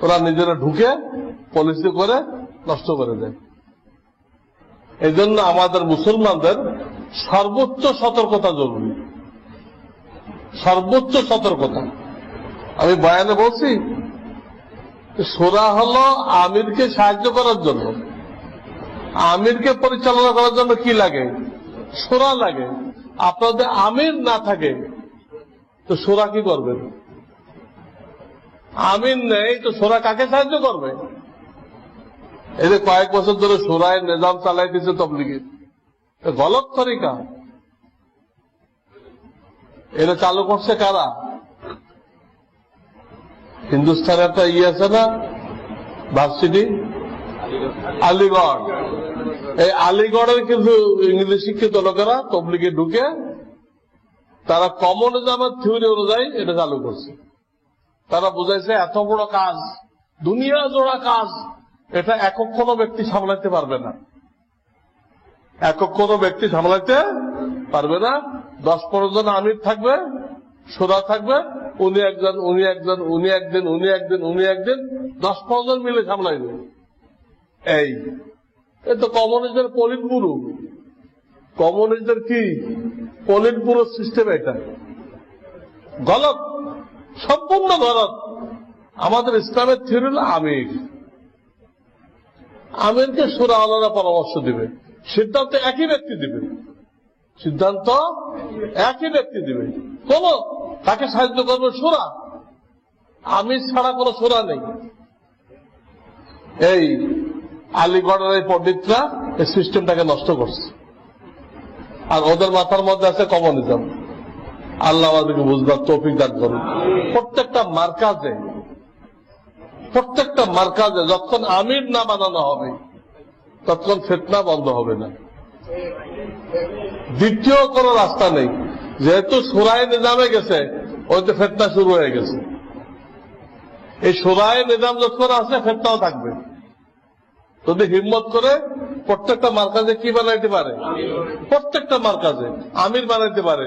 ওরা নিজেরা ঢুকে পলিসি করে নষ্ট করে দেয়। এই জন্য আমাদের মুসলমানদের সর্বোচ্চ সতর্কতা জরুরি, সর্বোচ্চ সতর্কতা। আমি বয়ানে বলছি, শূরা হলো আমিরকে সাহায্য করার জন্য, আমিরকে পরিচালনা করার জন্য কি লাগে? শূরা লাগে। আপনাদের আমির না থাকে তো শূরা কি করবেন? আমির নেই তো শূরা কাকে সাহায্য করবে? এই যে কয়েক বছর ধরে শূরায় নিজাম চালাইতেছে তবলিগের, গলত তরিকা। এটা চালু করছে কারা? হিন্দুস্তানের একটা আছে না ভার্সিটি, আলিগড়। এই আলিগড়ের কিন্তু ইংরেজি শিক্ষিত লোকেরা তবলিগে ঢুকে তারা কমিউনিজমের থিওরি অনুযায়ী এটা চালু করছে। তারা বুঝাইছে এত বড় কাজ, দুনিয়া জোড়া কাজ, এটা একক কোনো ব্যক্তি সামলাইতে পারবে না, একক কোনো ব্যক্তি সামলাইতে পারবে না। 10-15 জন আমির থাকবে, শূরা থাকবে, উনি একজন, উনি একজন, উনি একদিন, উনি একদিন, উনি একদিন, 10-15 জন মিলে সামলাইবে। এই তো কমিউনিস্টের পলিট ব্যুরো, কমিউনিস্টদের কি পলিট ব্যুরো সিস্টেম, এটা গলত, সম্পূর্ণ গলত। আমাদের ইসলামের থিওরি হল আমির, আমিরকে শূরা আলাদা পরামর্শ দিবে, সিদ্ধান্ত একই ব্যক্তি দিবে, সিদ্ধান্ত একই ব্যক্তি দিবে, কোন তাকে সাহায্য করবে শূরা, আমির ছাড়া কোন শূরা নেই। এই আলিগড়ের এই পণ্ডিতরা এই সিস্টেমটাকে নষ্ট করছে, আর ওদের মাথার মধ্যে আছে কমিউনিজম। আল্লাহ আমাদেরকে বুঝবার তৌফিক দান করুন। প্রত্যেকটা মার্কাজে যখন আমির না বানানো হবে তখন ফিতনা বন্ধ হবে না। দ্বিতীয় কোন রাস্তা নেই, যেহেতু শূরায়ে নিজামে গেছে ওইতে ফিতনা শুরু হয়ে গেছে। এই শূরায়ে নিজাম যখন আছে ফিতনাও থাকবে। যদি হিম্মত করে প্রত্যেকটা মার্কাজে কি বানাইতে পারে, প্রত্যেকটা মার্কাজে আমির বানাইতে পারে।